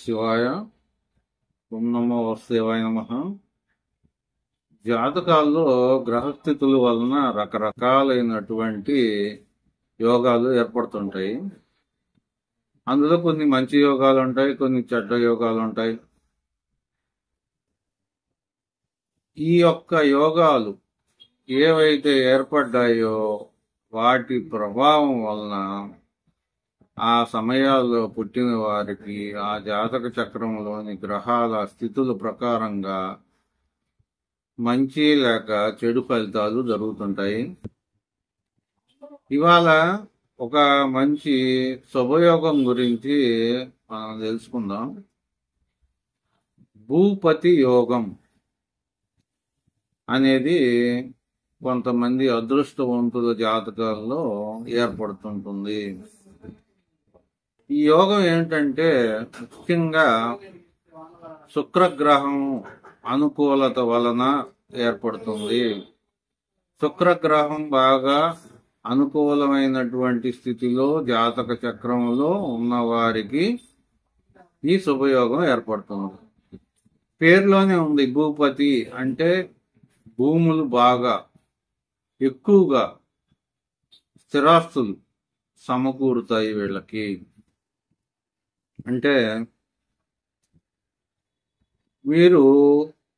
శివాయ. ఓం నమో వాసుదేవాయ నమః. జాతకాల్లో గ్రహస్థితుల వలన రకరకాలైనటువంటి యోగాలు ఏర్పడుతుంటాయి. అందులో కొన్ని మంచి యోగాలు ఉంటాయి, కొన్ని చెడ్డ యోగాలు ఉంటాయి. ఈ యొక్క యోగాలు ఏవైతే ఏర్పడ్డాయో వాటి ప్రభావం వలన ఆ సమయాల్లో పుట్టిన వారికి ఆ జాతక చక్రంలోని గ్రహాల స్థితుల ప్రకారంగా మంచి లేక చెడు ఫలితాలు జరుగుతుంటాయి. ఇవాళ ఒక మంచి శుభయోగం గురించి మనం తెలుసుకుందాం. భూపతి యోగం అనేది కొంతమంది అదృష్టవంతుల జాతకాల్లో ఏర్పడుతుంటుంది. ఈ యోగం ఏంటంటే ముఖ్యంగా శుక్రగ్రహం అనుకూలత వలన ఏర్పడుతుంది. శుక్రగ్రహం బాగా అనుకూలమైనటువంటి స్థితిలో జాతక చక్రంలో ఉన్న వారికి ఈ శుభయోగం ఏర్పడుతుంది. పేరులోనే ఉంది, భూపతి అంటే భూములు బాగా ఎక్కువగా స్థిరాస్తులు సమకూరుతాయి వీళ్ళకి. అంటే వీరు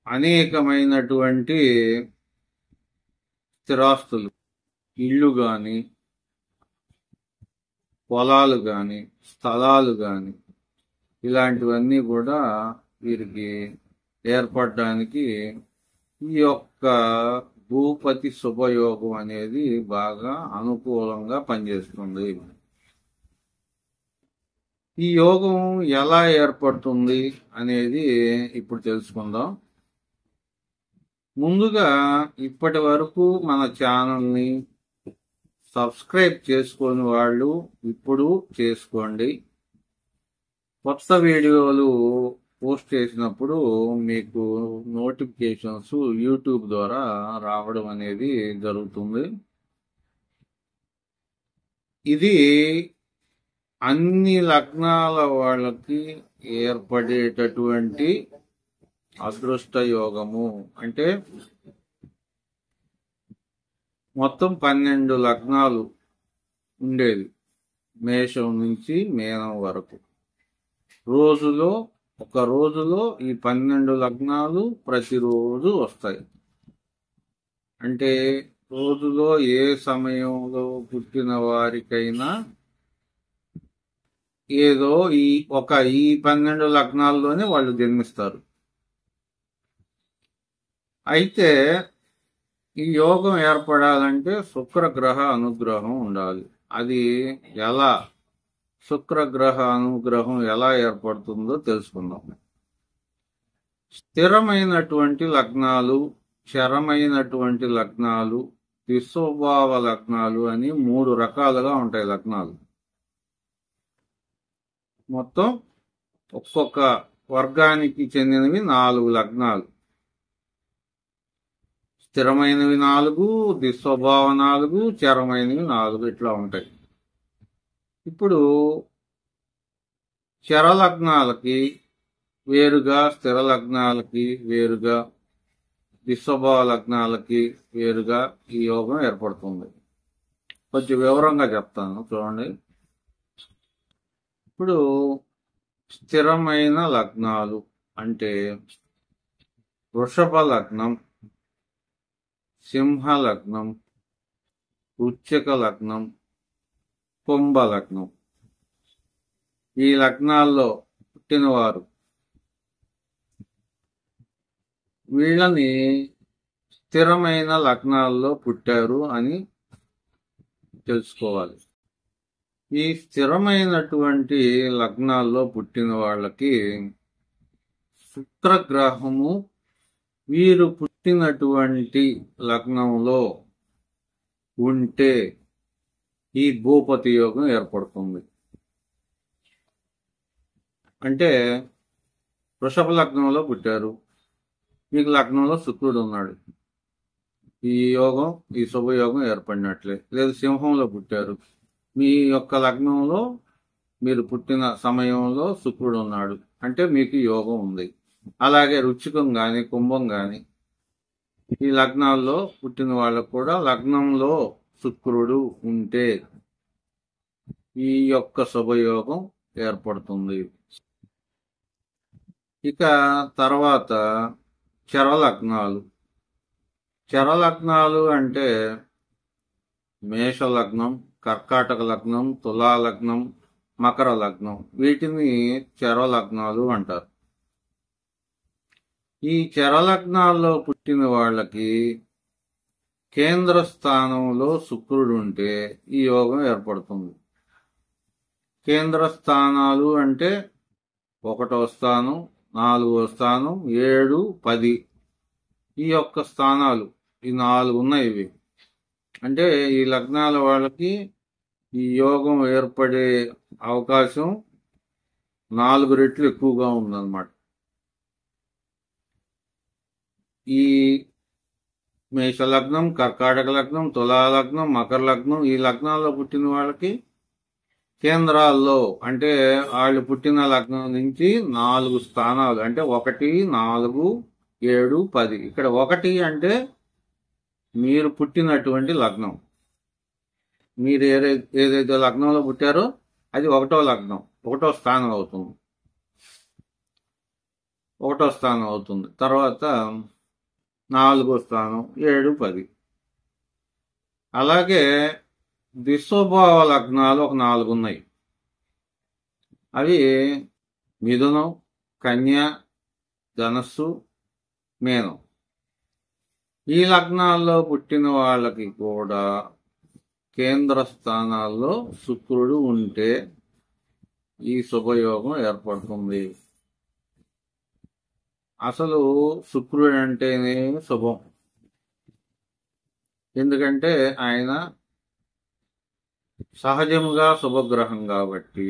అనేకమైనటువంటి స్థిరాస్తులు, ఇళ్ళు కానీ, పొలాలు కానీ, స్థలాలు కానీ ఇలాంటివన్నీ కూడా వీరికి ఏర్పడడానికి ఈ యొక్క భూపతి శుభయోగం అనేది బాగా అనుకూలంగా పనిచేస్తుంది. ఈ యోగం ఎలా ఏర్పడుతుంది అనేది ఇప్పుడు తెలుసుకుందాం. ముందుగా ఇప్పటి వరకు మన ఛానల్ని సబ్స్క్రైబ్ చేసుకుని వాళ్ళు ఇప్పుడు చేసుకోండి. కొత్త వీడియోలు పోస్ట్ చేసినప్పుడు మీకు నోటిఫికేషన్స్ యూట్యూబ్ ద్వారా రావడం అనేది జరుగుతుంది. ఇది అన్ని లగ్నాల వాళ్ళకి ఏర్పడేటటువంటి అదృష్ట యోగము. అంటే మొత్తం 12 లగ్నాలు ఉండేది, మేషం నుంచి మీనం వరకు. ఒక రోజులో ఈ 12 లగ్నాలు ప్రతిరోజు వస్తాయి. అంటే రోజులో ఏ సమయంలో పుట్టిన వారికైనా ఏదో ఈ 12 లగ్నాల్లోనే వాళ్ళు జన్మిస్తారు. అయితే ఈ యోగం ఏర్పడాలంటే శుక్రగ్రహ అనుగ్రహం ఉండాలి. అది ఎలా, శుక్రగ్రహ అనుగ్రహం ఎలా ఏర్పడుతుందో తెలుసుకుందాం. స్థిరమైనటువంటి లగ్నాలు, చరమైనటువంటి లగ్నాలు, దిస్వభావ లగ్నాలు అని 3 రకాలుగా ఉంటాయి లగ్నాలు. మొత్తం ఒక్కొక్క వర్గానికి చెందినవి 4 లగ్నాలు. స్థిరమైనవి 4, దిస్వభావ 4, చరమైనవి 4 ఇట్లా ఉంటాయి. ఇప్పుడు చర లగ్నాలకి వేరుగా, స్థిర లగ్నాలకి వేరుగా, దిస్వభావ లగ్నాలకి వేరుగా ఈ యోగం ఏర్పడుతుంది. కొంచెం వివరంగా చెప్తాను, చూడండి. ఇప్పుడు స్థిరమైన లగ్నాలు అంటే వృషభ లగ్నం, సింహ లగ్నం, వృశ్చిక లగ్నం, కుంభ లగ్నం. ఈ లగ్నాల్లో పుట్టినవారు వీళ్ళని స్థిరమైన లగ్నాల్లో పుట్టారు అని తెలుసుకోవాలి. ఈ స్థిరమైనటువంటి లగ్నాల్లో పుట్టిన వాళ్ళకి శుక్రగ్రహము వీరు పుట్టినటువంటి లగ్నంలో ఉంటే ఈ భూపతి యోగం ఏర్పడుతుంది. అంటే వృషభ లగ్నంలో పుట్టారు, మీకు లగ్నంలో శుక్రుడు ఉన్నాడు, ఈ యోగం, ఈ శుభయోగం ఏర్పడినట్లే. లేదు సింహంలో పుట్టారు, మీ యొక్క లగ్నంలో మీరు పుట్టిన సమయంలో శుక్రుడు ఉన్నాడు, అంటే మీకు యోగం ఉంది. అలాగే వృశ్చికం కానీ కుంభం కానీ ఈ లగ్నాల్లో పుట్టిన వాళ్ళకు కూడా లగ్నంలో శుక్రుడు ఉంటే ఈ యొక్క శుభయోగం ఏర్పడుతుంది. ఇక తర్వాత చరలగ్నాలు. చరలగ్నాలు అంటే మేష లగ్నం, కర్కాటక లగ్నం, తులా లగ్నం, మకర లగ్నం, వీటిని చరలగ్నాలు అంటారు. ఈ చరలగ్నాల్లో పుట్టిన వాళ్ళకి కేంద్ర స్థానంలో శుక్రుడు ఉంటే ఈ యోగం ఏర్పడుతుంది. కేంద్ర స్థానాలు అంటే 1వ స్థానం, 4వ స్థానం, 7, 10 ఈ యొక్క స్థానాలు ఈ 4 ఉన్నాయి. ఇవి అంటే ఈ లగ్నాల వాళ్ళకి ఈ యోగం ఏర్పడే అవకాశం 4 రెట్లు ఎక్కువగా ఉందన్నమాట. ఈ మేష లగ్నం, కర్కాటక లగ్నం, తులా లగ్నం, మకర లగ్నం ఈ లగ్నాల్లో పుట్టిన వాళ్ళకి కేంద్రాల్లో అంటే వాళ్ళు పుట్టిన లగ్నం నుంచి 4 స్థానాలు అంటే 1, 4, 7, 10. ఇక్కడ 1 అంటే మీరు పుట్టినటువంటి లగ్నం. మీరు ఏదైతే లగ్నంలో పుట్టారో అది 1వ లగ్నం, 1వ స్థానం అవుతుంది. 1వ స్థానం అవుతుంది. తర్వాత 4వ స్థానం, 7, 10. అలాగే దిశోభావ లగ్నాలు ఒక 4 ఉన్నాయి. అవి మిథునం, కన్య, ధనస్సు, మీనం. ఈ లగ్నాల్లో పుట్టిన వాళ్ళకి కూడా కేంద్ర స్థానాల్లో శుక్రుడు ఉంటే ఈ శుభయోగం ఏర్పడుతుంది. అసలు శుక్రుడు అంటేనే శుభం. ఎందుకంటే ఆయన సహజముగా శుభగ్రహం కాబట్టి.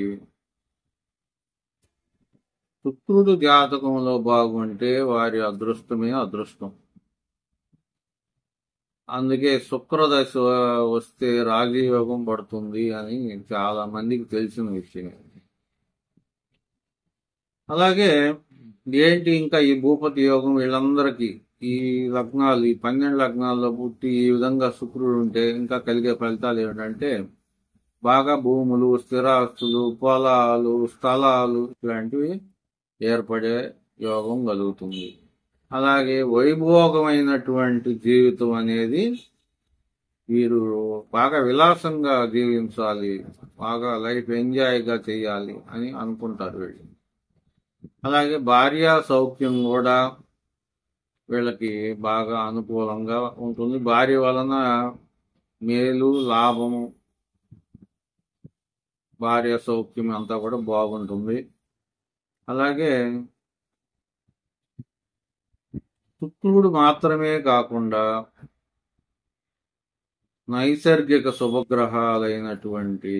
శుక్రుడు జాతకంలో బాగుంటే వారి అదృష్టమే అదృష్టం. అందుకే శుక్రదశ వస్తే రాజయోగం పడుతుంది అని చాలా మందికి తెలిసిన విషయం. అలాగే ఏంటి ఇంకా ఈ భూపతి యోగం వీళ్ళందరికీ ఈ లగ్నాలు ఈ 12 లగ్నాల్లో పుట్టి ఈ విధంగా శుక్రుడు ఉంటే ఇంకా కలిగే ఫలితాలు ఏమిటంటే బాగా భూములు, స్థిరాస్తులు, పొలాలు, స్థలాలు ఇలాంటివి ఏర్పడే యోగం కలుగుతుంది. అలాగే వైభోగమైనటువంటి జీవితం అనేది వీరు బాగా విలాసంగా జీవించాలి, బాగా లైఫ్ ఎంజాయ్గా చేయాలి అని అనుకుంటారు వీళ్ళు. అలాగే భార్యా సౌఖ్యం కూడా వీళ్ళకి బాగా అనుకూలంగా ఉంటుంది. భార్య వలన మేలు, లాభము, భార్య సౌఖ్యం అంతా కూడా బాగుంటుంది. అలాగే శుక్రుడు మాత్రమే కాకుండా నైసర్గిక శుభగ్రహాలైనటువంటి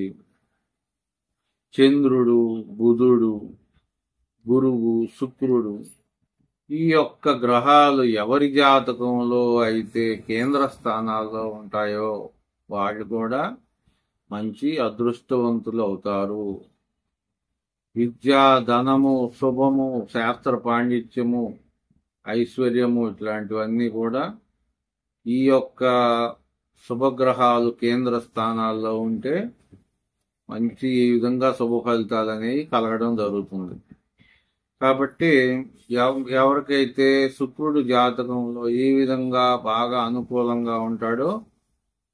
చంద్రుడు, బుధుడు, గురువు, శుక్రుడు ఈ యొక్క గ్రహాలు ఎవరి జాతకంలో అయితే కేంద్ర స్థానాల్లో ఉంటాయో వాళ్ళు కూడా మంచి అదృష్టవంతులు అవుతారు. విద్యా, ధనము, శుభము, శాస్త్ర పాండిత్యము, ఐశ్వర్యము ఇట్లాంటివన్నీ కూడా ఈ యొక్క శుభగ్రహాలు కేంద్ర స్థానాల్లో ఉంటే మంచి ఈ విధంగా శుభ ఫలితాలు అనేవి కలగడం జరుగుతుంది. కాబట్టి ఎవరికైతే శుక్రుడు జాతకంలో ఈ విధంగా బాగా అనుకూలంగా ఉంటాడో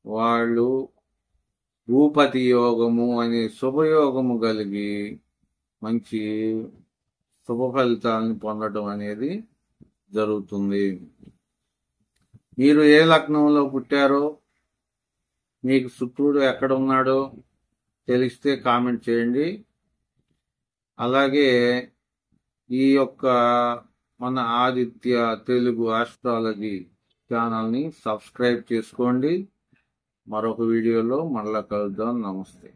వాళ్ళు భూపతి యోగము అనే శుభయోగము కలిగి మంచి శుభ ఫలితాలను పొందడం అనేది జరుగుతుంది. మీరు ఏ లగ్నంలో పుట్టారో, మీకు శుక్రుడు ఎక్కడ ఉన్నాడో తెలిస్తే కామెంట్ చేయండి. అలాగే ఈ యొక్క మన ఆదిత్య తెలుగు ఆస్ట్రాలజీ ఛానల్ని సబ్స్క్రైబ్ చేసుకోండి. మరొక వీడియోలో మళ్ళా కలుద్దాం. నమస్తే.